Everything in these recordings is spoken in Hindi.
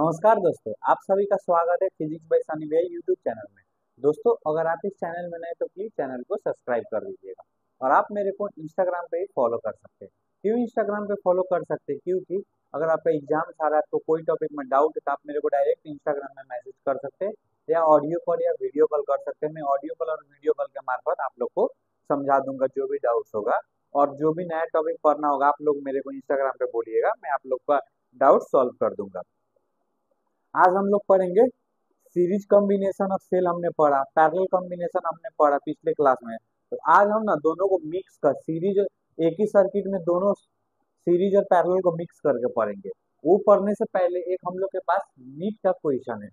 नमस्कार दोस्तों, आप सभी का स्वागत है फिजिक्स बाय सनी भैया यूट्यूब चैनल में। दोस्तों, अगर आप इस चैनल में नए तो प्लीज चैनल को सब्सक्राइब कर दीजिएगा और आप मेरे को इंस्टाग्राम पे ही फॉलो कर सकते हैं। क्यों इंस्टाग्राम पे फॉलो कर सकते हैं? क्योंकि अगर आपका एग्जाम आ रहा है, आपको कोई टॉपिक में डाउट है तो आप मेरे को डायरेक्ट इंस्टाग्राम में मैसेज कर सकते हैं या ऑडियो कॉल या वीडियो कॉल कर सकते हैं। मैं ऑडियो कॉल और वीडियो कॉल के मार्फत आप लोग को समझा दूंगा जो भी डाउट्स होगा, और जो भी नया टॉपिक पढ़ना होगा आप लोग मेरे को इंस्टाग्राम पे बोलिएगा, मैं आप लोग का डाउट सॉल्व कर दूंगा। आज हम लोग पढ़ेंगे सीरीज कॉम्बिनेशन ऑफ सेल, हमने पढ़ा पैरेलल कॉम्बिनेशन हमने पढ़ा पिछले क्लास में। तो आज हम ना दोनों को मिक्स कर सीरीज, एक ही सर्किट में दोनों सीरीज और पैरेलल को मिक्स करके पढ़ेंगे। वो पढ़ने से पहले एक हम लोग के पास नीट का क्वेश्चन है।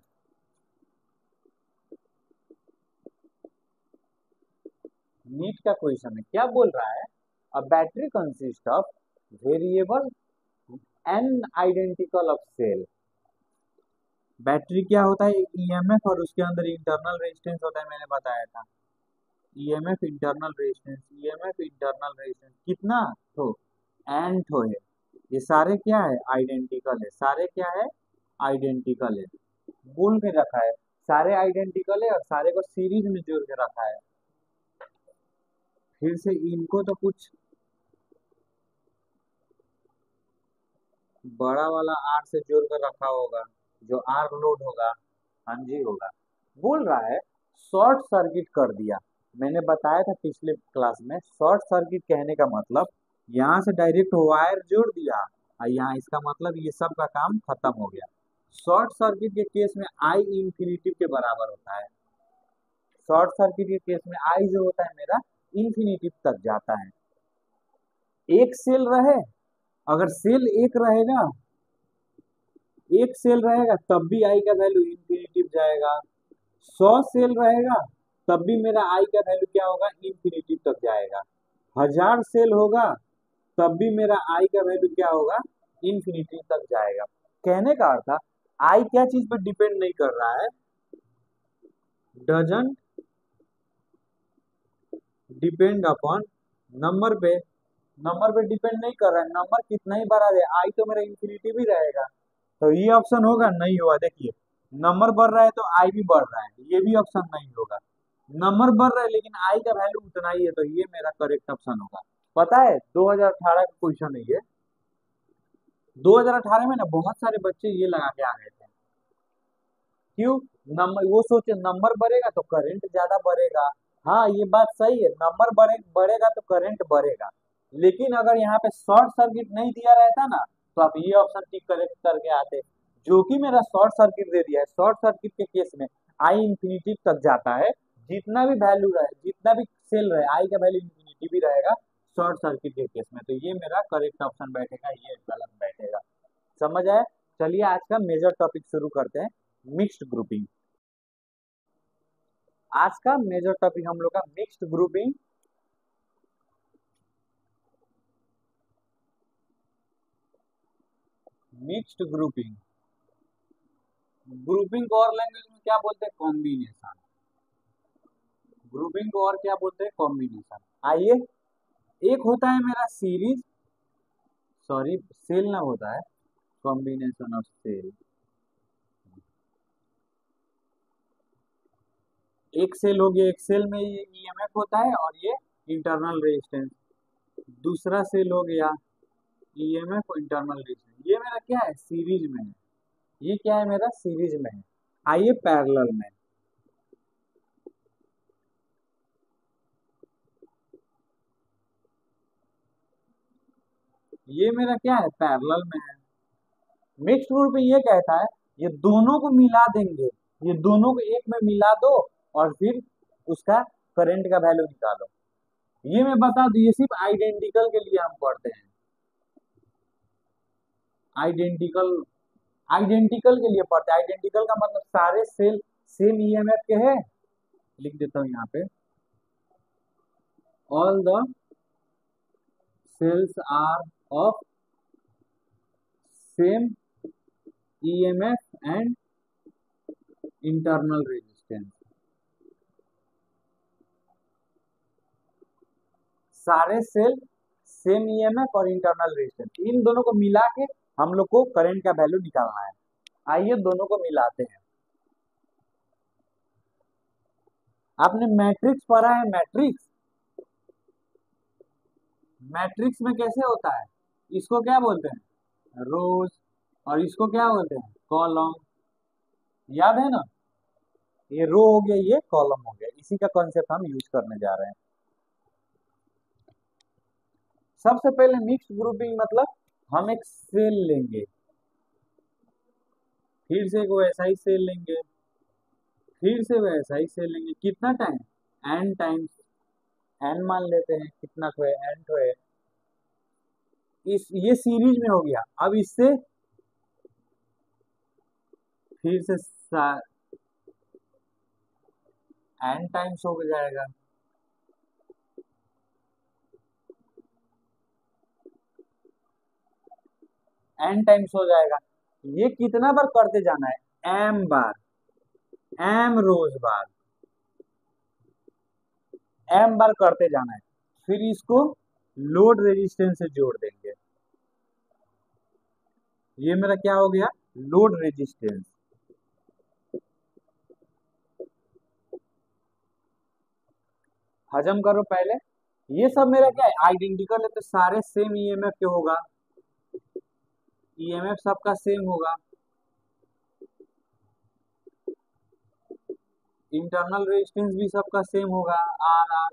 नीट का क्वेश्चन है, क्या बोल रहा है? A battery consist of variable N identical of cell. Battery क्या होता है? ईएमएफ और उसके अंदर इंटरनल रेजिस्टेंस होता है, मैंने बताया था। EMF internal resistance, EMF internal resistance कितना तो एन ठो है। ये सारे क्या है? आइडेंटिकल है। सारे क्या है? आइडेंटिकल है। बोल के रखा है सारे आइडेंटिकल है और सारे को सीरीज में जोड़ के रखा है। फिर से इनको तो कुछ बड़ा वाला आर से जोड़ कर रखा होगा, जो आर लोड होगा। हाँ जी होगा। बोल रहा है शॉर्ट सर्किट कर दिया। मैंने बताया था पिछले क्लास में, शॉर्ट सर्किट कहने का मतलब यहाँ से डायरेक्ट वायर जोड़ दिया और यहाँ इसका मतलब ये सब का काम खत्म हो गया। शॉर्ट सर्किट के केस में आई इंफिनिटी के बराबर होता है। शॉर्ट सर्किट के केस में आई जो होता है मेरा इंफिनिटी तक जाता है। एक सेल रहे, अगर सेल एक रहेगा, एक सेल रहेगा तब भी आई का वैल्यू इंफिनिटी जाएगा। 100 सेल रहेगा तब भी मेरा आई का वैल्यू क्या होगा? इंफिनिटी तक जाएगा। 1000 सेल होगा तब भी मेरा आई का वैल्यू क्या होगा? इंफिनिटी तक जाएगा। कहने का अर्थ, आई क्या चीज पर डिपेंड नहीं कर रहा है? डजंट डिपेंड अपॉन नंबर पे। नंबर पे डिपेंड नहीं कर रहा है, नंबर कितना ही बढ़ा दे आई तो मेरा इंफिनिटी भी रहेगा। तो ये ऑप्शन होगा? नहीं होगा। देखिए, नंबर बढ़ रहा है तो आई भी बढ़ रहा है, ये भी ऑप्शन नहीं होगा। नंबर बढ़ रहा है लेकिन आई का वैल्यू उतना ही है, तो ये मेरा करेक्ट ऑप्शन होगा। पता है 2018 का क्वेश्चन है ये। 2018 में ना बहुत सारे बच्चे ये लगा के आ गए थे। क्यों? नंबर, वो सोचे नंबर बढ़ेगा तो करंट ज्यादा बढ़ेगा। हाँ, ये बात सही है, नंबर बढ़ेगा तो करंट बढ़ेगा। लेकिन अगर यहाँ पे शॉर्ट सर्किट नहीं दिया रहता ना तो आप ये ऑप्शन टिक करेक्ट करके आते। जो कि मेरा शॉर्ट सर्किट दे दिया है, शॉर्ट सर्किट के केस में आई इंफिनिटी तक जाता है। जितना भी वैल्यू रहे, जितना भी सेल रहे, आई का वैल्यू इंफिनिटी भी रहेगा शॉर्ट सर्किट के केस में। तो ये मेरा करेक्ट ऑप्शन बैठेगा, ये गलत बैठेगा। समझ आए? चलिए आज का मेजर टॉपिक शुरू करते हैं, मिक्स्ड ग्रुपिंग। आज का मेजर टॉपिक हम लोग का mixed grouping. Mixed grouping, grouping को और लैंग्वेज में क्या बोलते हैं? कॉम्बिनेशन। ग्रुपिंग को और क्या बोलते हैं? कॉम्बिनेशन। आइए, एक होता है मेरा सीरीज, सॉरी सेल ना होता है, कॉम्बिनेशन ऑफ सेल। एक सेल हो गया, एक सेल में ये ईएमएफ होता है और ये इंटरनल रेजिस्टेंस। दूसरा सेल हो गया ईएमएफ और इंटरनल रेजिस्टेंस। ये मेरा क्या है? सीरीज में है। ये क्या है? मेरा सीरीज में है। आइए पैरेलल में, ये मेरा क्या है? पैरेलल में है। मिक्स्ड ग्रुप में ये कहता है ये दोनों को मिला देंगे, ये दोनों को एक में मिला दो और फिर उसका करंट का वैल्यू निकालो। ये मैं बता दूं, ये सिर्फ आइडेंटिकल के लिए हम पढ़ते हैं। आइडेंटिकल, आइडेंटिकल के लिए पढ़ते हैं। आइडेंटिकल का मतलब सारे सेल सेम ईएमएफ के हैं। लिख देता हूं यहाँ पे, all the cells are of same EMF and internal resistance. सारे सेल सेम ईएमएफ और इंटरनल रेजिस्टेंस, इन दोनों को मिला के हम लोग को करंट का वैल्यू निकालना है। आइए दोनों को मिलाते हैं। आपने मैट्रिक्स पढ़ा है? मैट्रिक्स, मैट्रिक्स में कैसे होता है? इसको क्या बोलते हैं? रोज। और इसको क्या बोलते हैं? कॉलम। याद है ना? ये रो हो गया, ये कॉलम हो गया। इसी का कॉन्सेप्ट हम यूज करने जा रहे हैं। सबसे पहले मिक्स्ड ग्रुपिंग मतलब हम एक सेल लेंगे, फिर से एक वैसा ही सेल लेंगे, फिर से वैसा ही सेल लेंगे। कितना टाइम? N times. एन मान लेते हैं, कितना तो है? एन तो है। इस ये सीरीज में हो गया। अब इससे फिर से एन टाइम्स हो जाएगा। एन टाइम्स हो जाएगा। ये कितना बार करते जाना है? एम बार, एम रोज बार, एम बार करते जाना है। फिर इसको लोड रेजिस्टेंस से जोड़ देंगे। ये मेरा क्या हो गया? Load resistance. हजम करो पहले। ये सब मेरा क्या है? आइडेंटिकल है, तो सारे सेम ईएमएफ के होगा। ईएमएफ सबका सेम होगा। इंटरनल रेजिस्टेंस भी सबका सेम होगा, आर आर।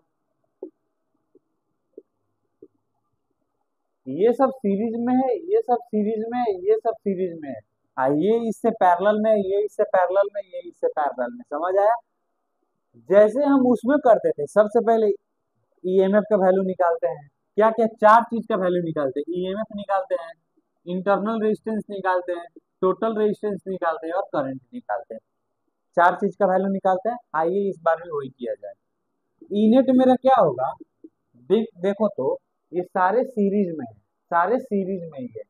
ये सब सीरीज में है, ये सब सीरीज में है, ये सब सीरीज में है। ये इससे पैरेलल में, ये इससे पैरेलल में, ये इससे पैरेलल में। समझ आया? जैसे हम उसमें करते थे, सबसे पहले ईएमएफ का वैल्यू निकालते हैं। क्या क्या? चार चीज का वैल्यू निकालते हैं। ईएमएफ निकालते हैं, इंटरनल रेजिस्टेंस निकालते हैं, टोटल रेजिस्टेंस निकालते हैं, और करंट निकालते हैं। चार चीज का वैल्यू निकालते हैं। आइए इस बार भी वही किया जाए। इनेट मेरा क्या होगा? देखो तो, ये सारे सीरीज में है, सारे सीरीज में ही है।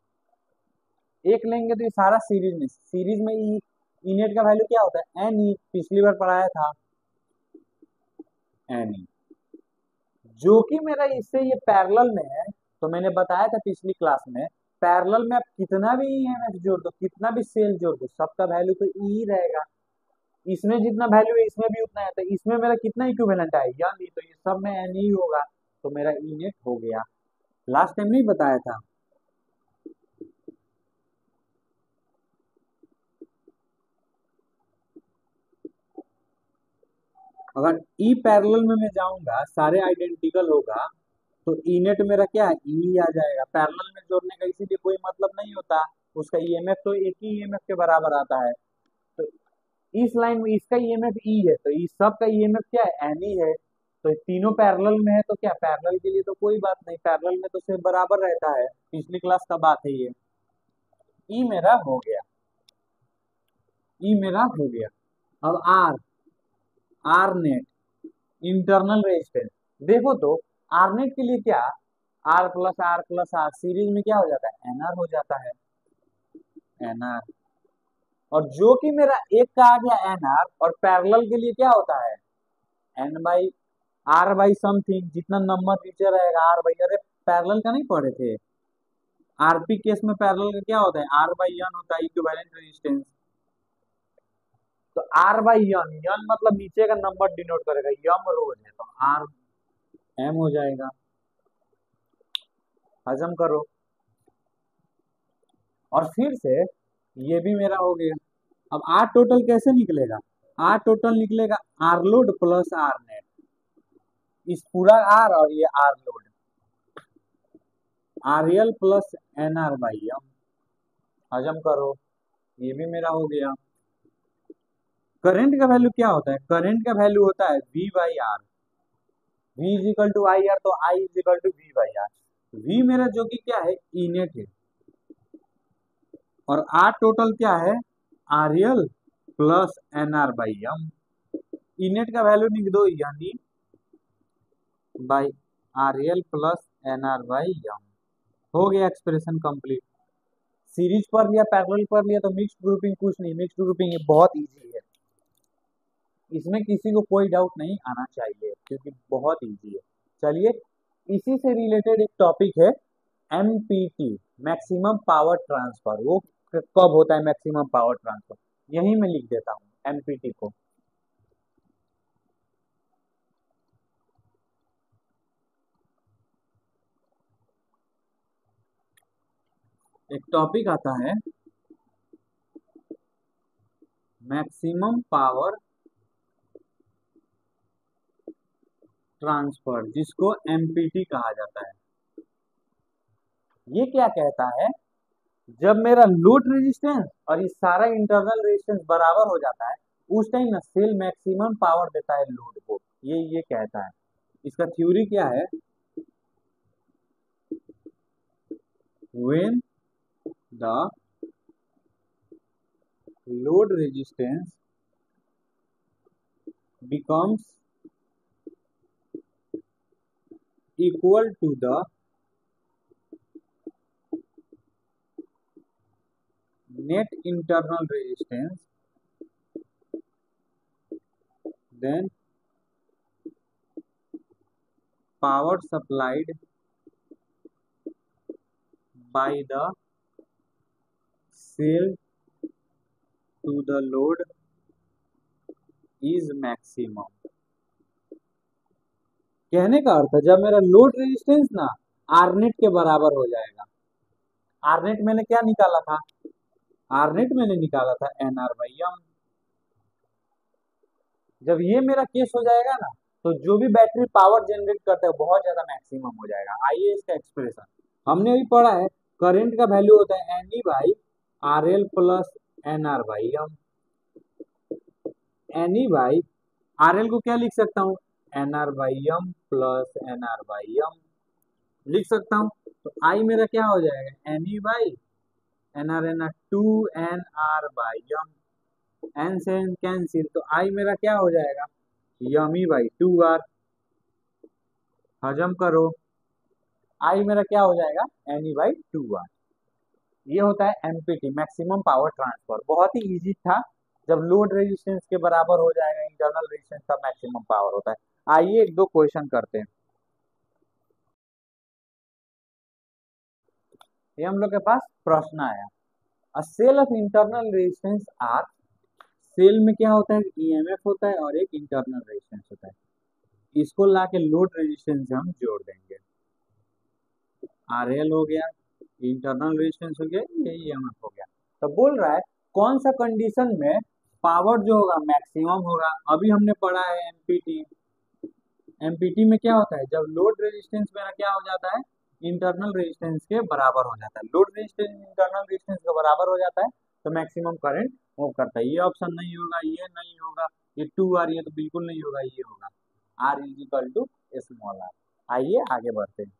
एक लेंगे तो ये सारा सीरीज में ई। इनेट का वैल्यू क्या होता है? N E. पिछली बार पढ़ाया था, एन ई। जो कि मेरा इससे ये पैरेलल में है। तो मैंने बताया था पिछली क्लास में, पैरेलल में आप कितना भी ईएमएफ जोड़ दो, कितना भी सेल जोड़ दो, सबका वैल्यू तो ई रहेगा। इसमें जितना वैल्यू है इसमें भी उतना है। तो इसमें मेरा कितना इक्विवेलेंट है? यानी तो ये सब में एन ई होगा। तो मेरा ई नेट हो गया। लास्ट टाइम नहीं बताया था? अगर ई पैरेलल में मैं जाऊंगा, सारे आइडेंटिकल होगा, तो ई नेट मेरा क्या है? ई आ जाएगा। पैरेलल में जोड़ने का इसीलिए कोई मतलब नहीं होता। उसका ईएमएफ तो एक ही ईएमएफ के बराबर आता है। तो इस लाइन में इसका ईएमएफ ई है, तो इस सब का ईएमएफ क्या है? एन ई है। तो तीनों पैरेलल में है, तो क्या पैरेलल के लिए तो कोई बात नहीं, पैरेलल में तो सिर्फ बराबर रहता है। पिछली क्लास का बात है ये। ई मेरा हो गया, ई मेरा हो गया। अब R, R net, internal resistance. देखो तो, आर नेट के लिए क्या? R plus R plus R series में क्या हो जाता है? एनआर हो जाता है, एनआर। और जो कि मेरा एक का आ गया एनआर, और पैरेलल के लिए क्या होता है? N by R by something. जितना नंबर नीचे रहेगा आर बाई। अरे पैरेलल का नहीं पढ़े थे? आरपी केस में पैरेलल का क्या होता है? आर बाई एन होता है, इक्विवेलेंट रेजिस्टेंस। तो आर बाई एन, एन मतलब नीचे का नंबर डिनोट करेगा, यम रोज है तो आर एम हो जाएगा। हजम करो। और फिर से ये भी मेरा हो गया। अब आर टोटल कैसे निकलेगा? आर टोटल निकलेगा R load plus R net. इस पूरा आर और ये R load, R L plus N R by M. हजम करो। ये भी मेरा हो गया। करंट का वैल्यू क्या होता है? करंट का वैल्यू होता है V by R. V is equal to I R, तो I is equal to V by R. V मेरा जो कि क्या है? ई नेट है। और आर टोटल क्या है? R L plus N R by M. E net का वैल्यू लिख दो, यानी by R L plus N R by M. हो गया एक्सप्रेशन कंप्लीट। सीरीज पर लिया, पैरेलल पर लिया, तो मिक्स्ड ग्रुपिंग कुछ नहीं। मिक्स्ड ग्रुपिंग ये बहुत इजी है, इसमें किसी को कोई डाउट नहीं आना चाहिए, क्योंकि बहुत इजी है। चलिए, इसी से रिलेटेड एक टॉपिक है एमपीटी, मैक्सिमम पावर ट्रांसफर। वो कब होता है मैक्सिमम पावर ट्रांसफर, यही मैं लिख देता हूँ एमपीटी को। एक टॉपिक आता है मैक्सिमम पावर ट्रांसफर, जिसको एमपीटी कहा जाता है। ये क्या कहता है, जब मेरा लोड रेजिस्टेंस और ये सारा इंटरनल रेजिस्टेंस बराबर हो जाता है, उस टाइम ना सेल मैक्सिमम पावर देता है लोड को। ये कहता है। इसका थ्योरी क्या है, when the load resistance becomes equal to the net internal resistance, then power supplied by the cell to the load is maximum। कहने का अर्थ है, जब मेरा लोड रेजिस्टेंस ना आरनेट के बराबर हो जाएगा। आरनेट मैंने क्या निकाला था, आरनेट मैंने निकाला था NR/M। जब ये मेरा केस हो जाएगा ना, तो जो भी बैटरी पावर जनरेट करता है बहुत ज्यादा मैक्सिमम हो जाएगा। आइए इसका एक्सप्रेशन, हमने अभी पढ़ा है करंट का वैल्यू होता है NE/RL प्लस NR/M। NE/RL को क्या लिख सकता हूँ, NR/M प्लस NR/M लिख सकता हूँ। तो आई मेरा क्या हो जाएगा, NE/NR 2NR/M, एन से एन कैंसिल, तो आई मेरा क्या हो जाएगा, ME/2R। हजम करो, आई मेरा क्या हो जाएगा, NE/2R। ये होता है एमपीटी, मैक्सिमम पावर ट्रांसफर। बहुत ही इजी था, जब लोड रेजिस्टेंस के बराबर हो जाएगा इंटरनल रेजिस्टेंस का मैक्सिमम पावर होता है। आइए एक दो क्वेश्चन करते हैं। ये हम लोग के पास प्रश्न आया, a cell of internal resistance R. Cell में क्या होता है, ईएमएफ होता है और एक इंटरनल रेजिस्टेंस होता है। इसको ला के लोड रेजिस्टेंस से हम जोड़ देंगे। आरएल हो गया, इंटरनल रेजिस्टेंस हो गया, ये ईएमएफ हो गया। तो बोल रहा है कौन सा कंडीशन में पावर जो होगा मैक्सिमम होगा। अभी हमने पढ़ा है एमपीटी। एमपीटी में क्या होता है, जब लोड रेजिस्टेंस मेरा क्या हो जाता है, इंटरनल रेजिस्टेंस के बराबर हो जाता है। लोड रेजिस्टेंस इंटरनल रेजिस्टेंस के बराबर हो जाता है तो मैक्सिमम करंट मूव करता है। ये ऑप्शन नहीं होगा, ये नहीं होगा, ये 2R, ये तो बिल्कुल नहीं होगा, ये होगा R is equal to small r। आइए आगे बढ़ते हैं।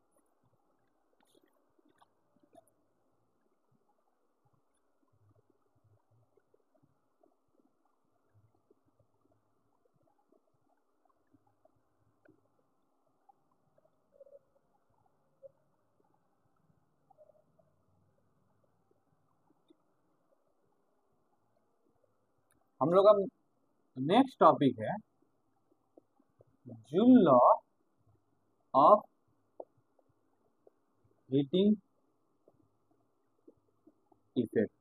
हम लोग का नेक्स्ट टॉपिक है Joule law of heating effect.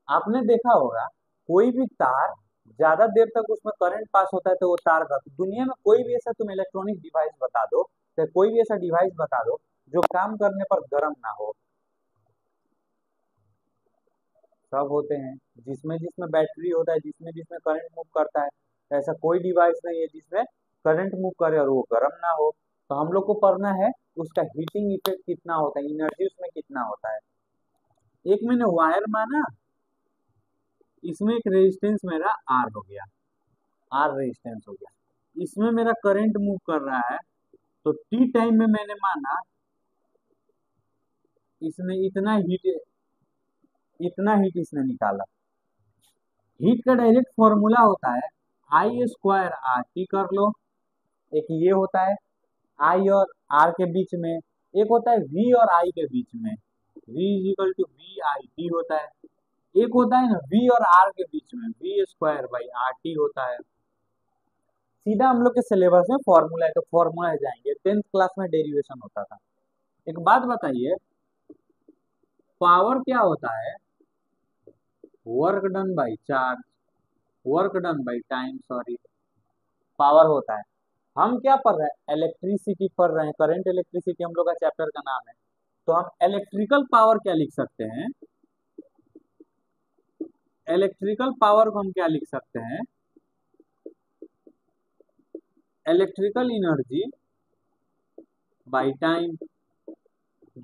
आपने देखा होगा कोई भी तार ज्यादा देर तक उसमें करंट पास होता है तो वो तार का, दुनिया में कोई भी ऐसा तुम इलेक्ट्रॉनिक डिवाइस बता दो, तो कोई भी ऐसा डिवाइस बता दो जो काम करने पर गर्म ना हो। सब होते हैं, जिसमें जिसमें बैटरी होता है, जिसमें जिसमें करंट मूव करता है, तो ऐसा कोई डिवाइस नहीं है जिसमें करंट मूव करे और वो गर्म ना हो। तो हम लोग को पढ़ना है उसका हीटिंग इफेक्ट कितना होता है, एनर्जी उसमें कितना होता है। एक मैंने वायर माना, इसमें एक रेजिस्टेंस मेरा आर हो गया, आर रेजिस्टेंस हो गया, इसमें मेरा करंट मूव कर रहा है। तो टी टाइम में मैंने माना इसने इतना हीट इसने निकाला। हीट का डायरेक्ट फॉर्मूला होता है I² RT कर लो, एक ये होता है आई और आर के बीच में, एक होता है वी और आई के बीच में, V is equal to VIT होता है। एक होता है ना वी और आर के बीच में, V²/RT होता है। सीधा हम लोग के सिलेबस में फॉर्मूला है तो फॉर्मूला जाएंगे, 10th क्लास में डेरिवेशन होता था। एक बात बताइए, पावर क्या होता है, work done by charge, work done by time, sorry, power होता है। हम क्या पढ़ रहे हैं, इलेक्ट्रिसिटी पढ़ रहे हैं, करंट इलेक्ट्रिसिटी हम लोग का चैप्टर का नाम है। तो हम इलेक्ट्रिकल पावर क्या लिख सकते हैं, इलेक्ट्रिकल पावर को हम क्या लिख सकते हैं, इलेक्ट्रिकल एनर्जी बाई टाइम।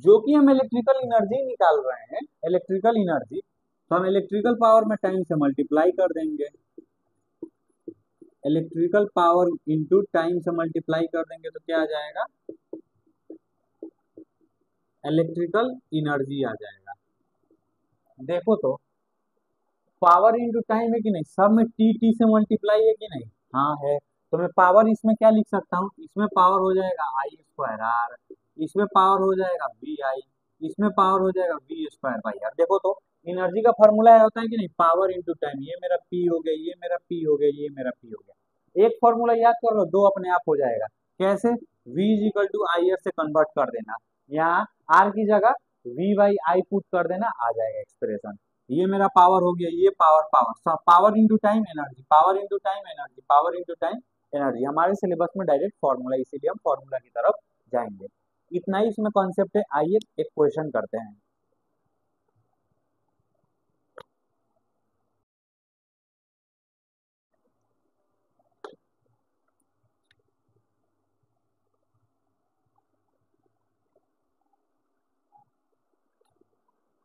जो कि हम इलेक्ट्रिकल एनर्जी निकाल रहे हैं, इलेक्ट्रिकल एनर्जी, तो हम इलेक्ट्रिकल पावर में टाइम से मल्टीप्लाई कर देंगे, इलेक्ट्रिकल पावर इंटू टाइम से मल्टीप्लाई कर देंगे तो क्या आ जाएगा, इलेक्ट्रिकल एनर्जी आ जाएगा। देखो तो पावर इंटू टाइम है कि नहीं, सब में टी टी से मल्टीप्लाई है कि नहीं, हाँ है। तो मैं पावर इसमें क्या लिख सकता हूँ, इसमें पावर हो जाएगा आई स्क्वायर आर, इसमें पावर हो जाएगा वी आई, इसमें पावर हो जाएगा वी स्क्वायर बाई आर। देखो तो एनर्जी का फॉर्मूला होता है कि नहीं, पावर इंटू टाइम, ये मेरा पी हो गया, ये मेरा पी हो गया, ये मेरा पी हो गया। एक फॉर्मूला याद कर लो, दो अपने आप हो जाएगा। कैसे, v is equal to I R से कन्वर्ट कर देना, यहाँ आर की जगह वी बाई आई पुट कर देना, आ जाएगा एक्सप्रेशन। ये मेरा पावर हो गया, ये power, power power into time energy, power into time energy, power into time energy. हमारे सिलेबस में डायरेक्ट फॉर्मूला, इसीलिए हम फॉर्मूला की तरफ जाएंगे। इतना ही इसमें कॉन्सेप्ट है। आइए एक क्वेश्चन करते हैं।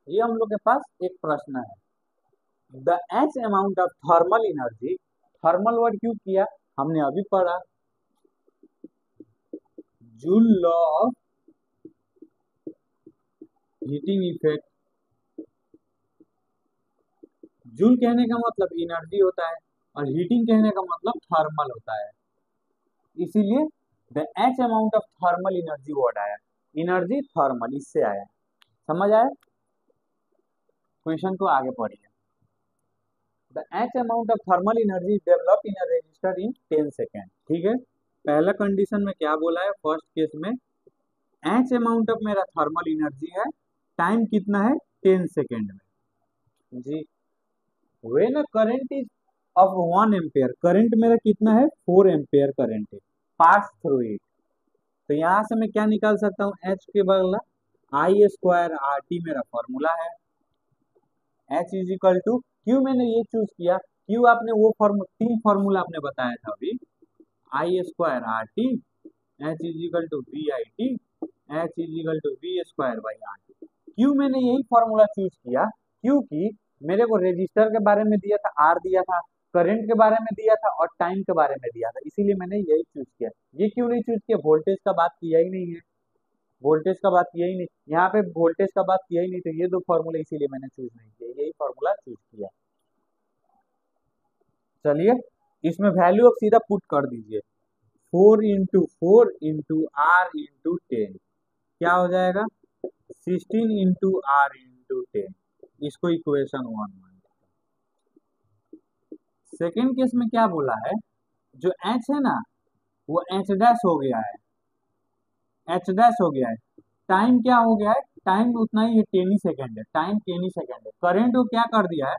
ये हम लोग के पास एक प्रश्न है, the H amount of thermal energy, thermal word क्यों किया, हमने अभी पढ़ा joule law of heating effect. Joule कहने का मतलब एनर्जी होता है और हीटिंग कहने का मतलब थर्मल होता है, इसीलिए the H amount of thermal energy word आया, एनर्जी थर्मल इससे आया। समझ आया, क्वेश्चन को आगे पढ़िए। The H amount of thermal energy develop in a resistor in 10 second. ठीक है, पहला कंडीशन में क्या बोला है, फर्स्ट केस में एच अमाउंट ऑफ मेरा थर्मल एनर्जी है, टाइम कितना है 10 सेकेंड में जी। When a current is of 1 ampere, current मेरा कितना है 4 एम्पेयर करंट है, पास थ्रू इट। तो यहाँ से मैं क्या निकाल सकता हूँ, एच के बदला आई स्क्वायर आर टी मेरा फॉर्मूला है। एच इज इक्वल टू, क्यों मैंने ये चूज किया, क्यों आपने वो तीन फॉर्मूला आपने बताया था अभी, I square R T, H is equal to V I T, H is equal to V square by R T. क्यों मैंने यही फॉर्मूला चूज किया, क्योंकि मेरे को रेजिस्टर के बारे में दिया था, आर दिया था, करंट के बारे में दिया था और टाइम के बारे में दिया था, इसीलिए मैंने यही चूज किया। ये क्यों नहीं चूज किया, वोल्टेज का बात किया ही नहीं है, वोल्टेज का बात किया ही नहीं, यहाँ पे वोल्टेज का बात किया ही नहीं, तो ये दो फॉर्मूला इसीलिए मैंने चूज नहीं किया, यही फॉर्मूला चूज किया। चलिए इसमें वैल्यू अब सीधा पुट कर दीजिए, 4 इंटू 4 इंटू आर इंटू 10, क्या हो जाएगा 16 इंटू आर इंटू 10, इसको इक्वेशन 1 मान। सेकेंड केस में क्या बोला है, जो एच है ना वो एच डैश हो गया है, एच डैश हो गया है, टाइम क्या हो गया है, टाइम उतना ही है 10 सेकेंड है, टाइम 10 सेकेंड है, करंट को क्या कर दिया है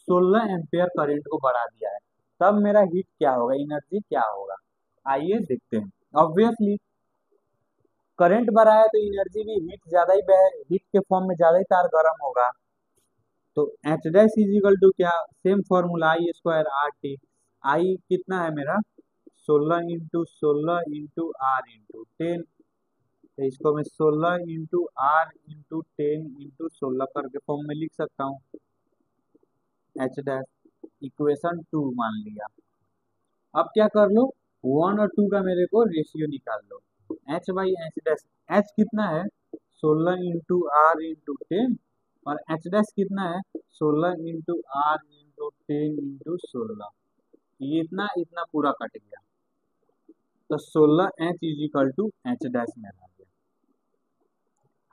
16 एम्पेयर करंट को बढ़ा दिया है, तब मेरा हीट क्या होगा, एनर्जी क्या होगा, आइए देखते हैं। ऑब्वियसली करंट बढ़ा है तो एनर्जी भी हीट ज्यादा ही हीट के फॉर्म में ज्यादा ही तार गर्म होगा। तो H dash is equal to क्या, same formula I square R T, I कितना है मेरा 16 इंटू 16 इंटू आर इंटू 10, तो इसको मैं 16 इंटू आर इंटू 10 इंटू 16 करके फॉर्म में लिख सकता हूँ, एच डैश इक्वेशन 2 मान लिया। अब क्या कर लो, 1 और 2 का मेरे को रेशियो निकाल लो, H by H dash, H कितना है 16 इंटू आर इंटू 10 और एच डैश कितना है 16 इंटू आर इंटू 10 इंटू 16, ये इतना इतना पूरा कट गया, तो 16 H is equal to H dash में आ गया।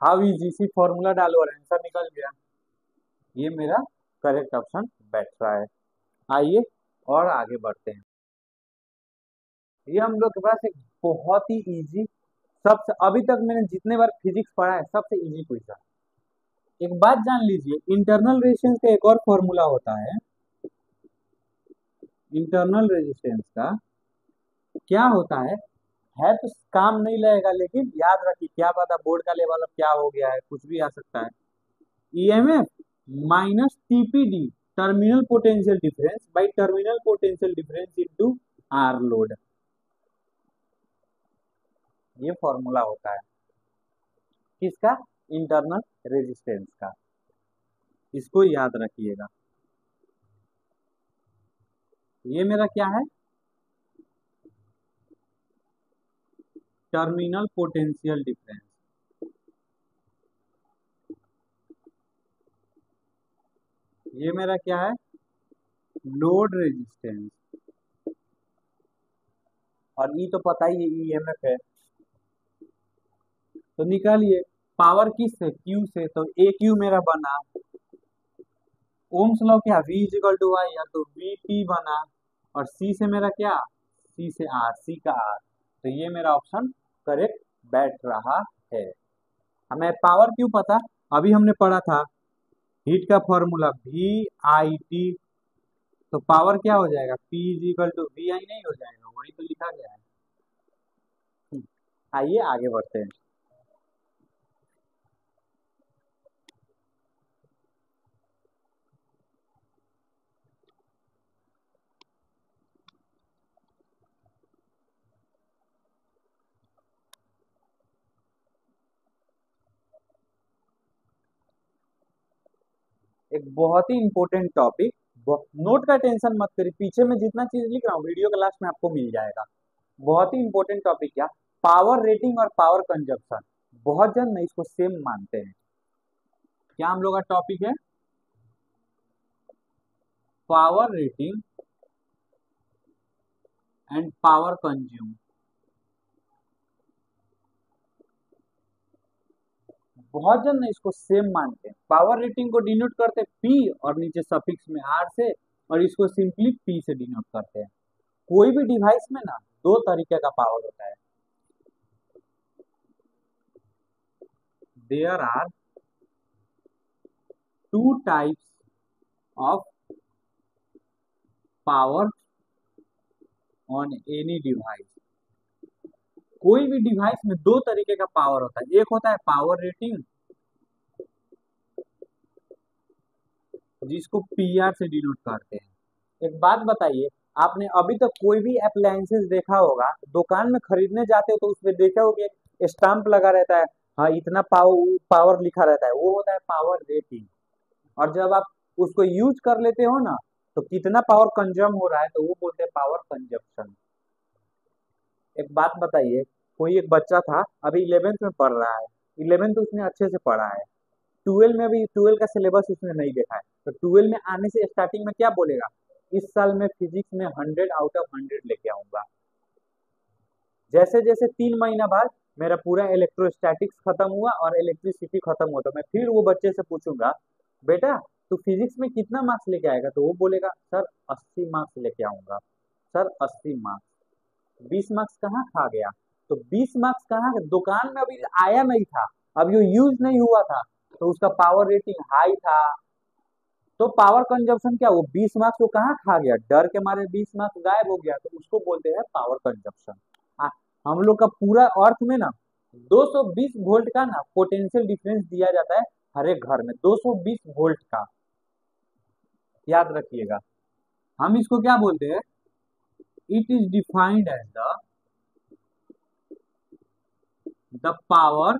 हाउ इजी, सी फॉर्मूला डालो और आंसर निकल गया, ये मेरा करेक्ट ऑप्शन बैठ रहा है। आइए और आगे बढ़ते हैं। ये हम लोग के पास एक बहुत ही इजी, सबसे अभी तक मैंने जितने बार फिजिक्स पढ़ा है सबसे इजी क्वेश्चन, एक बात जान लीजिए, इंटरनल रेजिस्टेंस का एक और फॉर्मूला होता है। इंटरनल रेजिस्टेंस का क्या होता है तो काम नहीं लगेगा, लेकिन याद रखिए, क्या पता बोर्ड का लेवल अब क्या हो गया है, कुछ भी आ सकता है। EMF minus TPD, terminal potential difference by terminal potential difference into R load, ये फॉर्मूला होता है किसका? इंटरनल रेजिस्टेंस का। इसको याद रखिएगा। ये मेरा क्या है? Terminal potential difference. ये मेरा क्या है? Load resistance. और ये तो पता ही है, ईएमएफ है। तो निकालिए पावर किस से? क्यू से। तो ए क्यू मेरा बना, ओम्स लॉ क्या? V इजिकल टू आई, या तो वी पी बना। और सी से मेरा क्या? सी से आर, सी का आर। तो ये मेरा ऑप्शन करेक्ट बैठ रहा है। हमें पावर क्यों पता? अभी हमने पढ़ा था हीट का फॉर्मूला वी आई टी। तो पावर क्या हो जाएगा? P इजिकल टू वी आई नहीं हो जाएगा? वही तो लिखा गया है। आइए आगे बढ़ते हैं। एक बहुत ही इंपॉर्टेंट टॉपिक, नोट का टेंशन मत करिए, पीछे में जितना चीज लिख रहा हूँ वीडियो क्लास में आपको मिल जाएगा। बहुत ही इंपॉर्टेंट टॉपिक क्या? पावर रेटिंग और पावर कंजप्शन। बहुत जन इसको सेम मानते हैं। क्या हम लोग का टॉपिक है? Power rating and power consume. बहुत जन इसको सेम मानते हैं। पावर रेटिंग को डिनोट करते हैं पी और नीचे सफिक्स में आर से, और इसको सिंपली पी से डिनोट करते हैं। कोई भी डिवाइस में ना दो तरीके का पावर होता है। There are two types of power on any device. कोई भी डिवाइस में दो तरीके का पावर होता है। एक होता है पावर रेटिंग, जिसको पीआर से डिनोट करते हैं। एक बात बताइए, आपने अभी तक कोई भी अप्लायंसेस देखा होगा, दुकान में खरीदने जाते हो तो उसमें देखा होगा स्टाम्प लगा रहता है, हाँ इतना पावर पावर लिखा रहता है, वो होता है पावर रेटिंग। और जब आप उसको यूज कर लेते हो ना, तो कितना पावर कंज्यूम हो रहा है, तो वो बोलते हैं पावर कंजप्शन। एक बात बताइए, कोई एक बच्चा था अभी 11th में पढ़ रहा है, 11th उसने अच्छे से पढ़ा है, 12 में अभी 12 का सिलेबस उसने नहीं देखा है, तो 12 में आने से स्टार्टिंग में क्या बोलेगा? इस साल में फिजिक्स में 100 आउट ऑफ 100 लेके आऊंगा। जैसे जैसे 3 महीना बाद मेरा पूरा इलेक्ट्रोस्टैटिक्स खत्म हुआ और इलेक्ट्रिसिटी खत्म हुआ, तो मैं फिर वो बच्चे से पूछूंगा, बेटा तू फिजिक्स में कितना मार्क्स लेके आएगा? तो वो बोलेगा सर 80 मार्क्स लेके आऊंगा। सर 80 मार्क्स, 20 मार्क्स कहाँ खा गया? तो 20 मार्क्स कहाँ? दुकान में अभी आया नहीं था, अब ये यूज नहीं हुआ था, तो उसका पावर रेटिंग हाई था। तो पावर कंजप्शन क्या? वो 20 मार्क्स वो कहाँ खा गया? डर के मारे 20 मार्क्स गायब हो गया, तो उसको बोलते हैं पावर कंजप्शन। हम लोग का पूरा अर्थ में ना 220 वोल्ट का ना पोटेंशियल डिफरेंस दिया जाता है हर एक घर में, 220 वोल्ट का। याद रखिएगा। हम इसको क्या बोलते हैं? It is defined as the power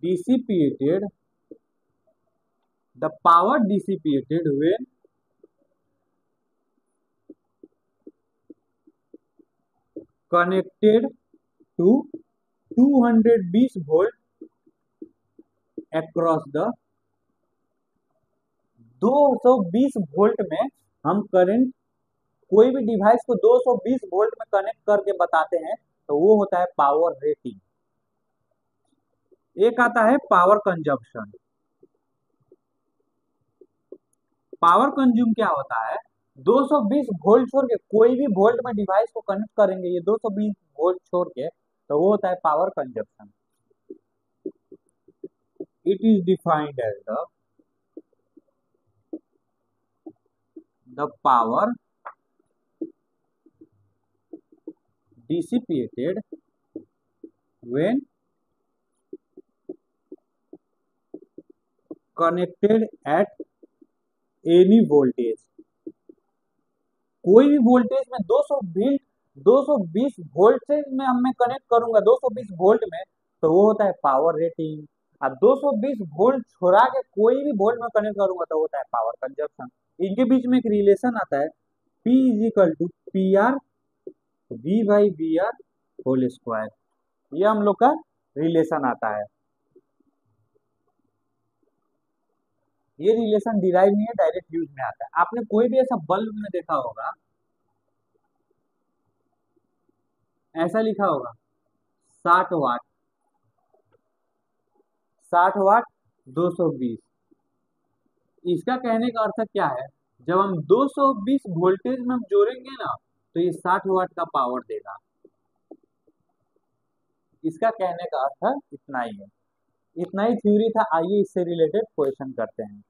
dissipated, the power dissipated when connected to 220 volt across the 220 volt में हम करंट कोई भी डिवाइस को 220 वोल्ट में कनेक्ट करके बताते हैं, तो वो होता है पावर रेटिंग। एक आता है पावर कंजप्शन। पावर कंज्यूम क्या होता है? 220 वोल्ट छोड़ के कोई भी वोल्ट में डिवाइस को कनेक्ट करेंगे, ये 220 वोल्ट छोड़ के, तो वो होता है power consumption. it is defined as the power dissipated when connected at any voltage। कोई भी वोल्टेज में 220 वोल्ट से मैं कनेक्ट करूंगा 220 वोल्ट में, तो वो होता है पावर रेटिंग। अब 220 वोल्ट छोड़ा के कोई भी वोल्ट में कनेक्ट करूंगा तो होता है पावर कंजप्शन। इनके बीच में एक रिलेशन आता है, P is equal to P R V by B R whole square. ये हम लोग का रिलेशन आता है। ये रिलेशन डिराइव नहीं है, डायरेक्ट यूज में आता है। आपने कोई भी ऐसा बल्ब में देखा होगा, ऐसा लिखा होगा 60 वाट, 60 वाट 220। इसका कहने का अर्थ क्या है, जब हम 220 वोल्टेज में हम जोड़ेंगे ना तो ये 60 वाट का पावर देगा। इसका कहने का अर्थ इतना ही है। इतना ही थ्योरी था। आइए इससे रिलेटेड क्वेश्चन करते हैं।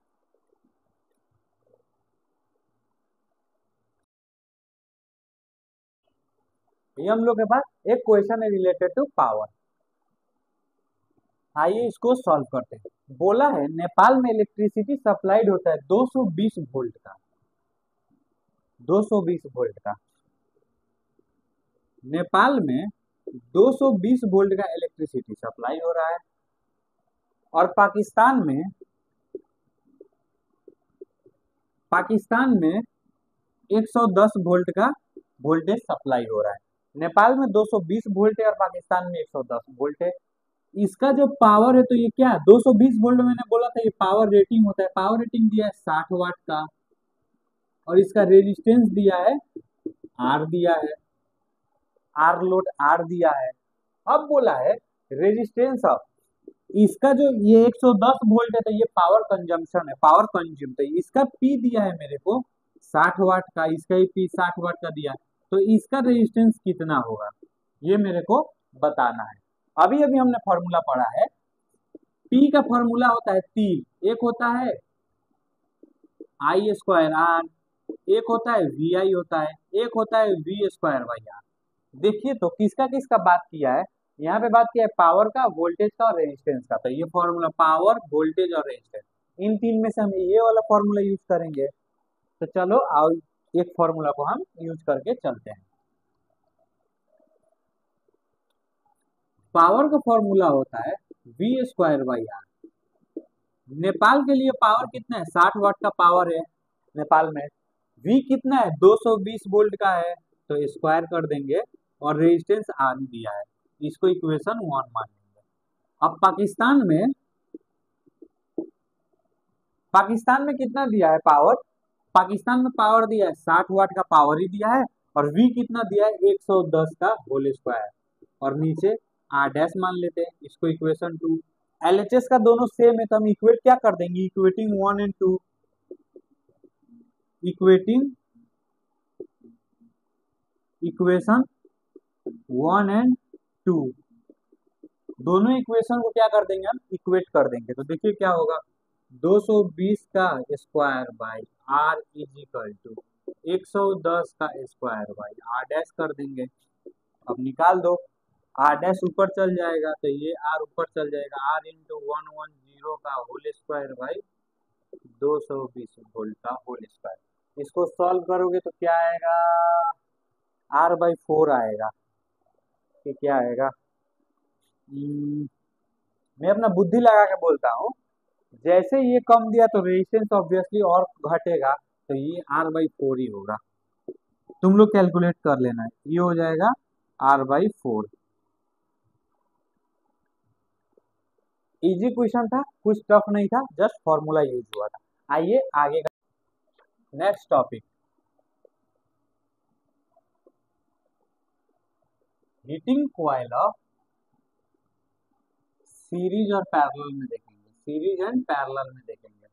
ये हम लोग के पास एक क्वेश्चन है रिलेटेड टू पावर। आइए इसको सॉल्व करते हैं। बोला है नेपाल में इलेक्ट्रिसिटी सप्लाइड होता है 220 वोल्ट का, 220 वोल्ट का। नेपाल में 220 वोल्ट का इलेक्ट्रिसिटी सप्लाई हो रहा है, और पाकिस्तान में 110 वोल्ट का वोल्टेज सप्लाई हो रहा है। नेपाल में 220 वोल्ट है और पाकिस्तान में 110 वोल्ट है। इसका जो पावर है, तो ये क्या है, 220 वोल्ट मैंने बोला था ये पावर रेटिंग होता है। पावर रेटिंग दिया है 60 वाट का, और इसका रेजिस्टेंस दिया है आर, दिया है आर लोड आर दिया है। अब बोला है रेजिस्टेंस ऑफ, इसका जो ये 110 वोल्ट है तो ये पावर कंजम्पशन है, पावर कंज्यूम। तो इसका पी दिया है मेरे को 60 वाट का, इसका ही पी 60 वाट का दिया है, तो इसका रेजिस्टेंस कितना होगा ये मेरे को बताना है। अभी अभी हमने फॉर्मूला पढ़ा है, पी का फॉर्मूला होता है 3, एक होता है आई स्क्वायर आर, एक होता है वी आई होता है, एक होता है वी स्क्वायर बाई आर। देखिए तो किसका किसका बात किया है, यहाँ पे बात किया है पावर का, वोल्टेज का और रेजिस्टेंस का। तो ये फॉर्मूला पावर, वोल्टेज और रेजिस्टेंस, इन तीन में से हम ये वाला फॉर्मूला यूज करेंगे। तो चलो आओ एक फॉर्मूला को हम यूज करके चलते हैं। पावर का फॉर्मूला होता है V square by R. Nepal के लिए पावर कितना है, 60 वाट का पावर है नेपाल में। वी कितना है, 220 वोल्ट का है, तो स्क्वायर कर देंगे, और रेजिस्टेंस आर दिया है, इसको इक्वेशन 1 मान लेंगे। अब पाकिस्तान में कितना दिया है पावर, पाकिस्तान में पावर दिया है 60 वाट का पावर ही दिया है, और वी कितना दिया है 110 का होल स्क्वायर, और नीचे आर डैश मान लेते हैं, इसको इक्वेशन 2। एलएचएस का दोनों सेम है तो हम इक्वेट क्या कर देंगे, equating 1 and 2, equating equation 1 and 2, दोनों इक्वेशन को क्या कर देंगे, हम इक्वेट कर देंगे। तो देखिए क्या होगा, 220 का square by R is equal to 110 का स्क्वायर बाई आर डैश कर देंगे। अब निकाल दो, आर डैश ऊपर चल जाएगा तो ये आर ऊपर चल जाएगा, आर इंटू 110 का होल स्क्वायर बाई 220 वोल्ट का होल स्क्वायर। इसको सॉल्व करोगे तो क्या आएगा, आर बाई 4 आएगा। कि क्या आएगा, मैं अपना बुद्धि लगा के बोलता हूँ, जैसे ये कम दिया तो रेजिस्टेंस ऑब्वियसली और घटेगा, तो ये आर बाई 4 ही होगा। तुम लोग कैलकुलेट कर लेना है, ये हो जाएगा आर बाई 4। इजी क्वेश्चन था, कुछ टफ नहीं था, जस्ट फॉर्मूला यूज हुआ था। आइए आगे का next topic, heating coil of series और पैरेलल में देखेंगे, सीरीज एंड पैरेलल में देखेंगे।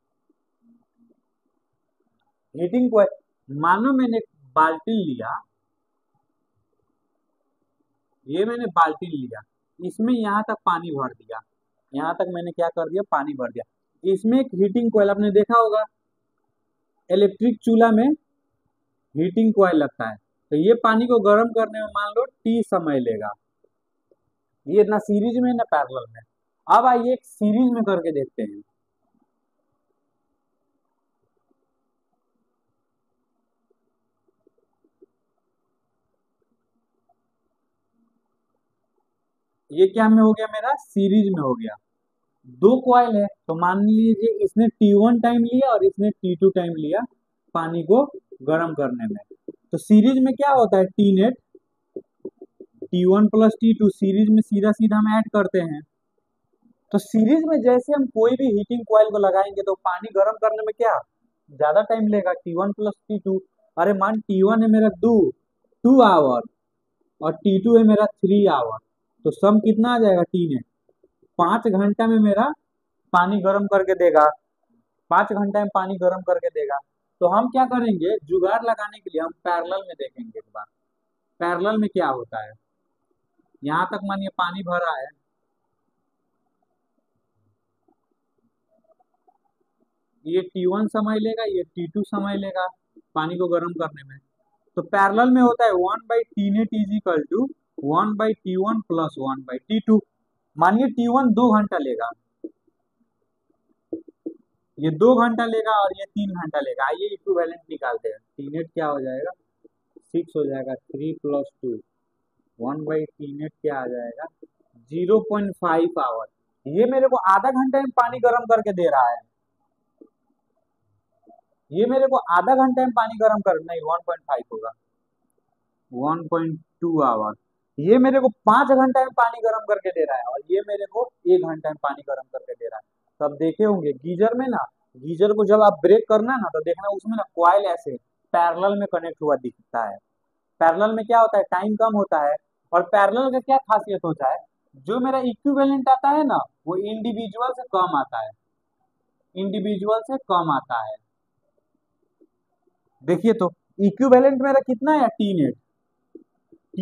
हीटिंग कॉइल, मानो मैंने बाल्टी लिया, ये मैंने बाल्टी लिया, इसमें यहां तक पानी भर दिया, यहाँ तक मैंने क्या कर दिया, पानी भर दिया। इसमें एक हीटिंग कॉइल आपने देखा होगा, इलेक्ट्रिक चूल्हा में हीटिंग कॉइल लगता है, तो ये पानी को गर्म करने में मान लो टी समय लेगा। ये ना सीरीज में ना पैरेलल में। अब आइए एक सीरीज में करके देखते हैं। ये क्या में हो गया, मेरा सीरीज में हो गया। दो कॉइल है, तो मान लीजिए इसने T1 टाइम लिया और इसने T2 टाइम लिया पानी को गर्म करने में। तो सीरीज में क्या होता है, T net T1 plus T2 series में सीधा सीधा हम ऐड करते हैं। तो सीरीज में जैसे हम कोई भी हीटिंग कॉइल को लगाएंगे तो पानी गर्म करने में क्या ज्यादा टाइम लेगा, T1 प्लस T2। अरे मान T1 है मेरा 2 आवर और T2 है मेरा 3 आवर, तो सम कितना आ जाएगा, टी नेट 5 घंटा में मेरा पानी गर्म करके देगा। 5 घंटा में पानी गर्म करके देगा। तो हम क्या करेंगे, जुगाड़ लगाने के लिए हम पैरेलल में देखेंगे एक बार, पैरेलल में क्या होता है। यहाँ तक मानिए पानी भरा है, ये T1 समय लेगा, ये T2 समय लेगा पानी को गर्म करने में। तो पैरेलल में होता है 1/T net is equal to 1/T1 plus 1/T2। मानिए T1 2 घंटा लेगा, ये 2 घंटा लेगा और ये 3 घंटा लेगा। आइए इक्विवेलेंट निकालते हैं। टी नेट क्या हो जाएगा, 6 हो जाएगा, 3 + 2 1/T नेट क्या आ जाएगा, 0.5 आवर। ये मेरे को आधा घंटा में पानी गर्म करके दे रहा है, ये मेरे को आधा घंटा में पानी गर्म कर, नहीं 1.5 होगा, 1.2 आवर। ये मेरे को 5 घंटा में पानी गर्म करके दे रहा है और ये मेरे को 1 घंटा में पानी गर्म करके दे रहा है। तो अब देखे होंगे गीजर में ना, गीजर को जब आप ब्रेक करना ना तो देखना उसमें ना कॉइल ऐसे पैरेलल में कनेक्ट हुआ दिखता है। पैरेलल में क्या होता है, टाइम कम होता है। और पैरेलल का क्या खासियत होता है, जो मेरा इक्विवेलेंट आता है ना वो इंडिविजुअल से कम आता है, इंडिविजुअल से कम आता है। देखिए तो इक्विवेलेंट मेरा कितना है, टी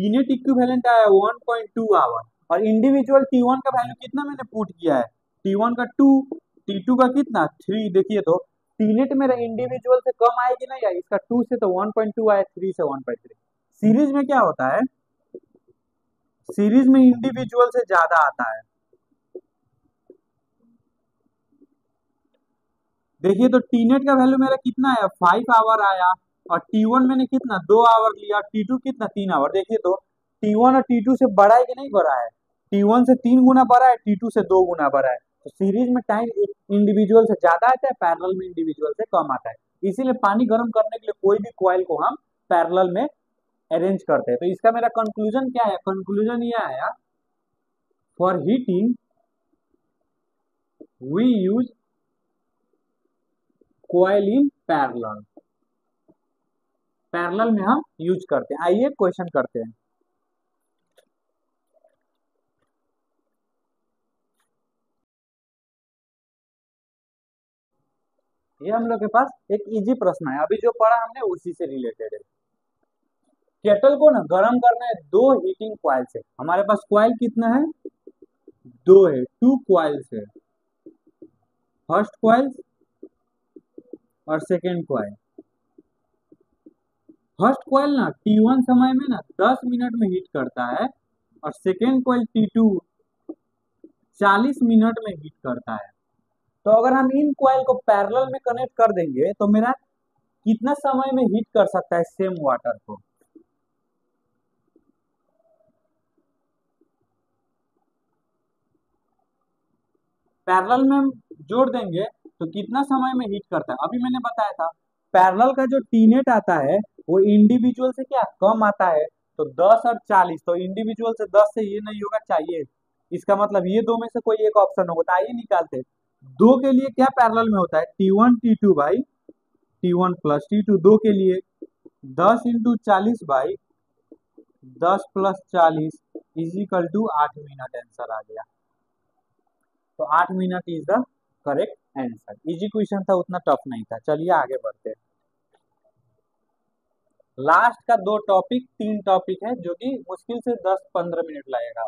नेट इक्विवेलेंट आया 1.2 आवर और इंडिविजुअल T1 का वैल्यू कितना मैंने पुट किया है, T1 का 2, T2 का कितना 3। देखिए तो टीनेट मेरा इंडिविजुअल से कम आएगी ना, या इसका 2 से तो 1.2 आया, 3 से 1.3। सीरीज में क्या होता है, सीरीज में इंडिविजुअल से ज्यादा आता है। देखिए तो टीनेट का वैल्यू मेरा कितना है, 5 आवर आया और T1 मैंने कितना 2 आवर लिया, T2 कितना 3 आवर। देखिए तो T1 और T2 से बड़ा है कि नहीं बड़ा है, T1 से 3 गुना बड़ा है, T2 से 2 गुना बड़ा है। तो सीरीज में टाइम इंडिविजुअल से ज्यादा आता है, पैरेलल में इंडिविजुअल से कम आता है। इसीलिए पानी गर्म करने के लिए कोई भी कॉइल को हम पैरेलल में अरेंज करते हैं। तो इसका मेरा कंक्लूजन क्या है, कंक्लूजन ये आया, for heating we use coil in parallel, parallel में हम यूज करते हैं। आइए क्वेश्चन करते हैं। ये हम लोग के पास एक इजी प्रश्न है, अभी जो पढ़ा हमने उसी से रिलेटेड है। केटल को ना गर्म करना है दो हीटिंग कॉइल से। हमारे पास कॉइल कितना है, दो है, 2 कॉइल्स है, फर्स्ट कॉइल और सेकेंड कॉइल। फर्स्ट कॉइल ना T1 समय में ना 10 मिनट में हीट करता है और सेकेंड कॉइल T2 40 मिनट में हीट करता है। तो अगर हम इन कॉइल को पैरेलल में कनेक्ट कर देंगे तो मेरा कितना समय में हीट कर सकता है सेम वाटर को। पैरेलल में हम जोड़ देंगे तो कितना समय में हीट करता है। अभी मैंने बताया था पैरेलल का जो टीनेट आता है वो इंडिविजुअल से क्या कम आता है, तो 10 और 40, तो इंडिविजुअल से 10 से ये नहीं होगा चाहिए, इसका मतलब ये दो में से कोई एक ऑप्शन होगा। तो आइए निकालते हैं। दो के लिए क्या पैरेलल में होता है, T1 T2 by T1 plus T2। दो के लिए 10 × 40 by 10 + 40 equal to 8 minute answer आ गया। तो 8 minute is the correct answer. Easy question था, उतना टफ नहीं था। चलिए आगे बढ़ते हैं। लास्ट का 2 टॉपिक 3 टॉपिक है जो कि मुश्किल से 10-15 मिनट लगेगा।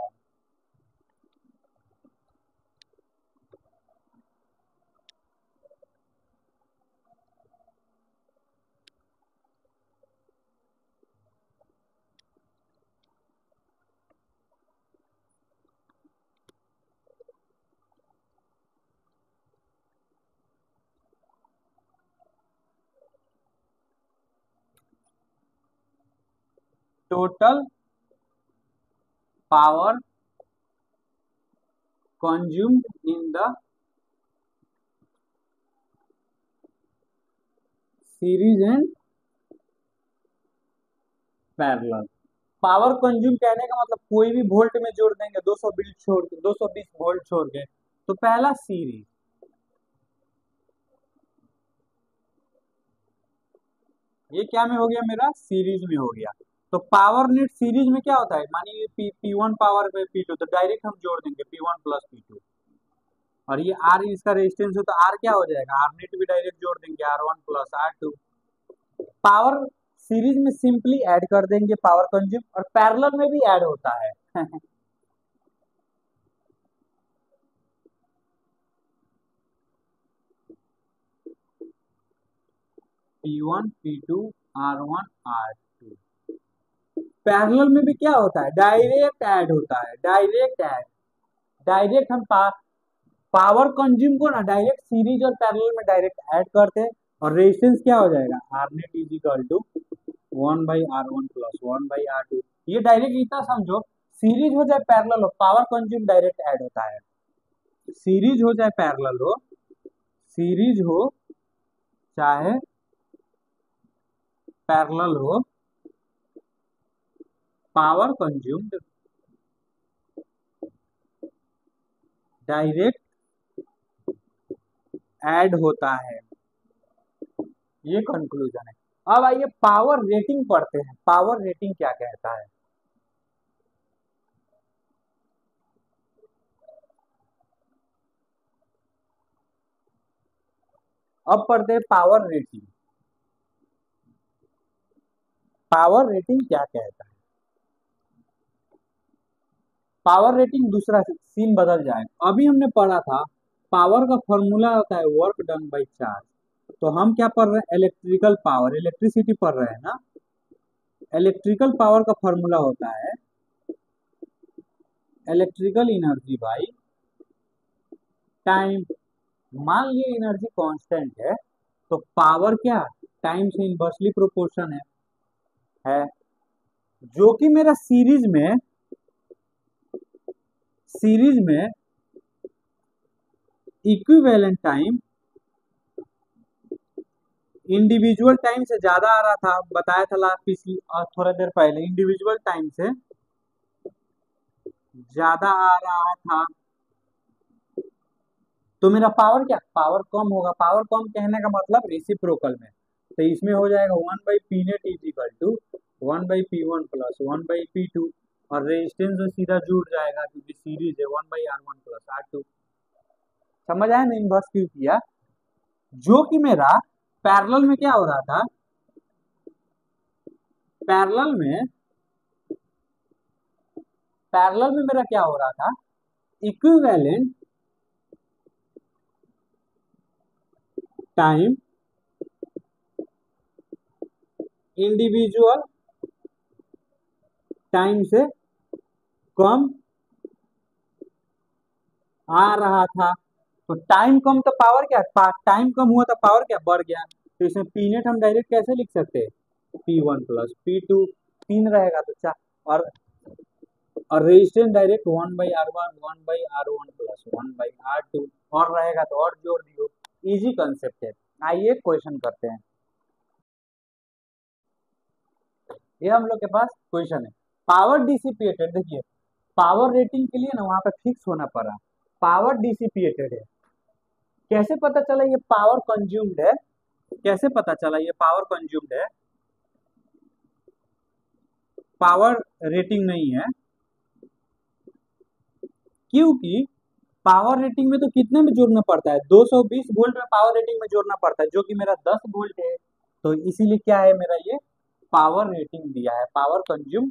Total power consumed in the series and parallel। Power consume कहने का मतलब कोई भी वोल्ट में जोड़ देंगे 220 वोल्ट छोड़ के, तो पहला सीरीज, ये क्या में हो गया, मेरा सीरीज में हो गया। तो पावर नेट सीरीज में क्या होता है, मानिए P1 पावर पे P2, तो डायरेक्ट हम जोड़ देंगे P1 प्लस P2, और ये R इसका रेजिस्टेंस है, तो R क्या हो जाएगा, R नेट भी डायरेक्ट जोड़ देंगे R1 plus R2। Power series में सिंपली ऐड कर देंगे पावर कंज्यूम, और पैरेलल में भी ऐड होता है P1 P2 R1 R2। Parallel में भी क्या होता है, डायरेक्ट ऐड होता है, डायरेक्ट ऐड। डायरेक्ट हम पावर कंज्यूम को ना डायरेक्ट सीरीज और पैरेलल में डायरेक्ट ऐड करते हैं, और रेजिस्टेंस क्या हो जाएगा, R net is equal to 1/R1 plus 1/R2। ये डायरेक्ट इतना समझो, सीरीज हो चाहे पैरेलल हो, पावर कंज्यूम डायरेक्ट ऐड होता है। सीरीज हो चाहे पैरेलल हो, सीरीज हो चाहे पैरेलल हो, पावर कंज्यूम्ड डायरेक्ट ऐड होता है, ये कंक्लूजन है। अब आइए पावर रेटिंग पढ़ते हैं, पावर रेटिंग क्या कहता है। अब पढ़ते हैं पावर रेटिंग। पावर रेटिंग क्या कहता है, पावर रेटिंग दूसरा सीन बदल जाए। अभी हमने पढ़ा था पावर का फॉर्मूला होता है वर्क डन बाय चार्ज, तो हम क्या पढ़ रहे हैं, इलेक्ट्रिकल पावर, इलेक्ट्रिसिटी पढ़ रहे हैं ना। इलेक्ट्रिकल पावर का फॉर्मूला होता है इलेक्ट्रिकल एनर्जी बाय टाइम। मान लिया एनर्जी कांस्टेंट है, तो पावर क्या, टाइम से इनवर्सली प्रोपोर्शन है, जो कि मेरा सीरीज में इक्विवेलेंट टाइम इंडिविजुअल टाइम से ज्यादा आ रहा था, बताया था पिछली थोड़ा देर पहले, इंडिविजुअल टाइम से ज्यादा आ रहा था, तो मेरा पावर क्या, पावर कम होगा। पावर कम कहने का मतलब रेसिप्रोकल में, तो इसमें हो जाएगा 1/P net is equal to 1/P1 plus 1/P2, और रेजिस्टेंस में सीधा जुड़ जाएगा क्योंकि सीरीज है 1/R1 प्लस R2। समझ आया ना इन्वर्स क्यों किया, जो कि मेरा पैरेलल में क्या हो रहा था, पैरेलल में मेरा क्या हो रहा था, इक्विवेलेंट टाइम इंडिविजुअल टाइम से कम आ रहा था। तो टाइम कम तो पावर क्या, टाइम कम हुआ तो पावर क्या बढ़ गया, तो इसमें पी नेट हम डायरेक्ट कैसे लिख सकते हैं, P1 प्लस P2, 3 रहेगा तो 4, और resistance direct 1/R1 1/R1 plus 1/R2, और रहेगा तो और जोड़ दियो, इजी कंसेप्ट है। आइए क्वेश्चन करते हैं, ये हम लोग के पास क्वेश्चन है। पावर डिसिपेटेड, देखिए पावर रेटिंग के लिए ना वहां पे फिक्स होना पड़ा, पावर डिसिपेटेड है, कैसे पता चला ये पावर कंज्यूम्ड है, कैसे पता चला ये पावर कंज्यूम्ड है, पावर रेटिंग नहीं है, क्योंकि पावर रेटिंग में तो कितने में जोड़ना पड़ता है, 220 वोल्ट में पावर रेटिंग में जोड़ना पड़ता है, जो कि मेरा 10 वोल्ट है, तो इसीलिए क्या है मेरा ये पावर रेटिंग दिया है, पावर कंज्यूम,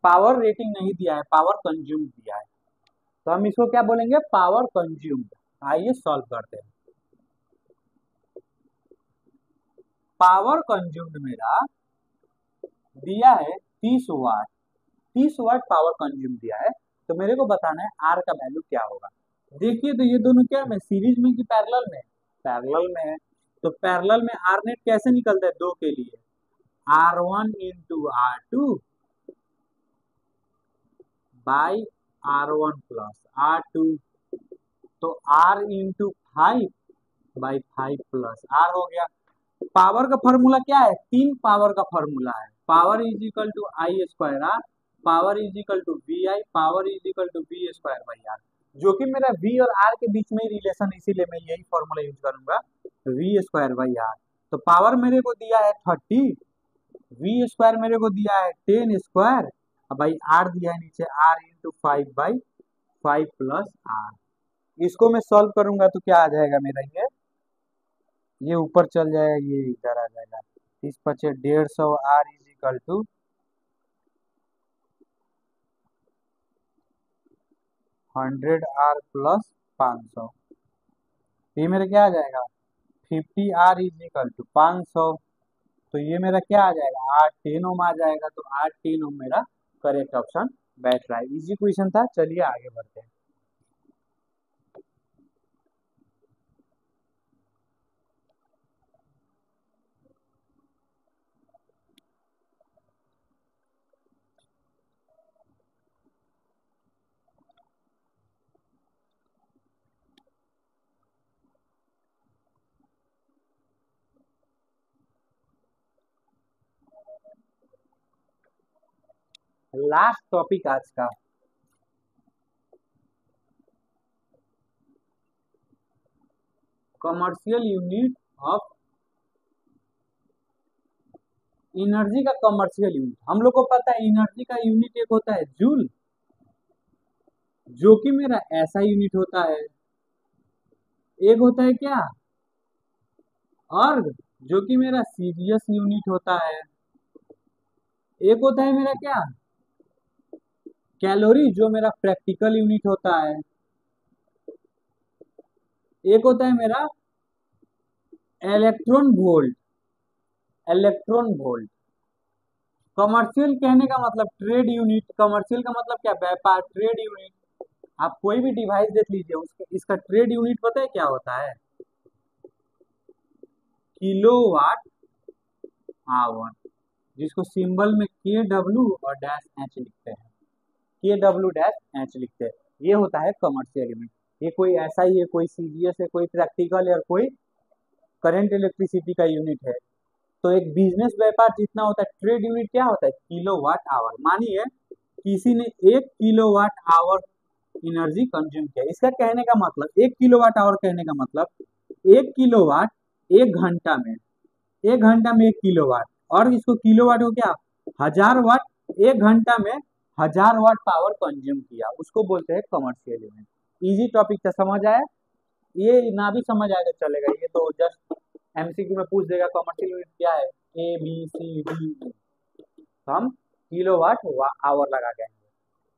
पावर रेटिंग नहीं दिया है, पावर कंज्यूम दिया है, तो हम इसको क्या बोलेंगे, पावर कंज्यूम्ड। आइए सॉल्व करते हैं। पावर कंज्यूम्ड मेरा दिया है 30 वाट, 30 वाट पावर कंज्यूम दिया है, तो मेरे को बताना है आर का वैल्यू क्या होगा। देखिए तो ये दोनों क्या है, सीरीज में कि पैरेलल में, पैरेलल में है, तो पैरेलल में आर नेट कैसे निकलता है, 2 के लिए R1 into R2 by R1 plus R2, तो R इंटू 5/5 प्लस R हो गया। पावर का फॉर्मूला क्या है? 3 पावर का फॉर्मूला है। Power is equal to I square R, power is equal to V I, power is equal to V square by R, जो कि मेरा V और R के बीच में ही रिलेशन, इसीलिए मैं यही फॉर्मूला यूज करूंगा, वी स्क्वायर बाई आर। तो पावर मेरे को दिया है 30, वी स्क्वायर मेरे को दिया है 10 स्क्वायर, और भाई आर दिया है नीचे R इंटू 5/5 प्लस आर। इसको मैं सॉल्व करूंगा तो क्या आ जाएगा मेरा, ये ऊपर चल जाएगा, ये इधर आ जाएगा। 30×5 150 R is equal to 100R plus 500। ये मेरा क्या आ जाएगा, 50R इज इक्वल टू 500। तो ये मेरा क्या आ जाएगा, 8 ओम आ जाएगा। तो 8 ओम मेरा करेक्ट ऑप्शन बैठ रहा है। इजी क्वेश्चन था, चलिए आगे बढ़ते हैं। लास्ट टॉपिक आज का, कमर्शियल यूनिट ऑफ एनर्जी का कमर्शियल यूनिट। हम लोग को पता है एनर्जी का यूनिट एक होता है जूल, जो कि मेरा ऐसा यूनिट होता है। एक होता है क्या, अर्ग, जो कि मेरा सीरियस यूनिट होता है। एक होता है मेरा क्या, कैलोरी, जो मेरा प्रैक्टिकल यूनिट होता है। एक होता है मेरा electron volt, electron volt. Commercial कहने का मतलब ट्रेड यूनिट, कमर्शियल का मतलब क्या, व्यापार, ट्रेड यूनिट। आप कोई भी डिवाइस देख लीजिए, उसका इसका ट्रेड यूनिट पता है क्या होता है, किलोवाट आवर, जिसको सिंबल में के डब्ल्यू और डैश एच लिखते हैं, के डब्ल्यू डैश एच लिखते हैं। ये होता है कमर्शियल यूनिट। ये कोई ऐसा ही है, कोई सीरियस है, कोई प्रैक्टिकल है, और कोई करंट इलेक्ट्रिसिटी का यूनिट है। तो एक बिजनेस व्यापार जितना होता है, ट्रेड यूनिट क्या होता है, किलोवाट आवर। मानिए किसी ने 1 किलोवाट आवर एनर्जी कंज्यूम किया, इसका कहने का मतलब 1 किलोवाट आवर कहने का मतलब 1 किलोवाट 1 घंटा में, 1 घंटा में 1 किलोवाट, और इसको किलोवाट हो क्या, 1000 वाट, 1 घंटा में 1000 वाट पावर कंज्यूम किया, उसको बोलते हैं कमर्शियल यूनिट। इजी टॉपिक था, समझ आया? ये ना भी समझ आएगा चलेगा, ये तो जस्ट एमसीक्यू में पूछ देगा कमर्शियल यूनिट क्या है, ABCD। तो हम किलोवाट आवर लगा के आएंगे।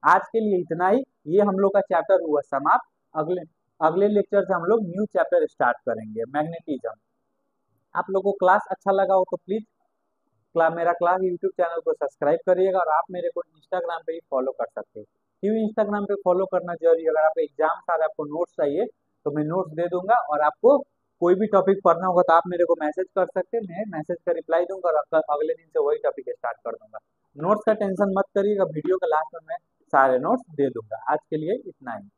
आज के लिए इतना ही, ये हम लोग का चैप्टर हुआ समाप्त। अगले अगले लेक्चर से हम लोग न्यू चैप्टर स्टार्ट करेंगे, मैग्नेटिज्म। आप लोगों को क्लास अच्छा लगा हो तो प्लीज मेरा क्लास यूट्यूब चैनल को सब्सक्राइब करिएगा, और आप मेरे को इंस्टाग्राम पे भी फॉलो कर सकते हैं। क्यों इंस्टाग्राम पे फॉलो करना जरूरी है, अगर आपका एग्जाम आ रहा है, आपको नोट्स चाहिए, तो मैं नोट्स दे दूंगा, और आपको कोई भी टॉपिक पढ़ना होगा तो आप मेरे को मैसेज कर सकते हैं, मैं मैसेज का रिप्लाई दूंगा, और आपका अगले दिन से वही टॉपिक स्टार्ट कर दूंगा। नोट्स का टेंशन मत करिएगा, वीडियो का लास्ट में मैं सारे नोट्स दे दूंगा। आज के लिए इतना ही।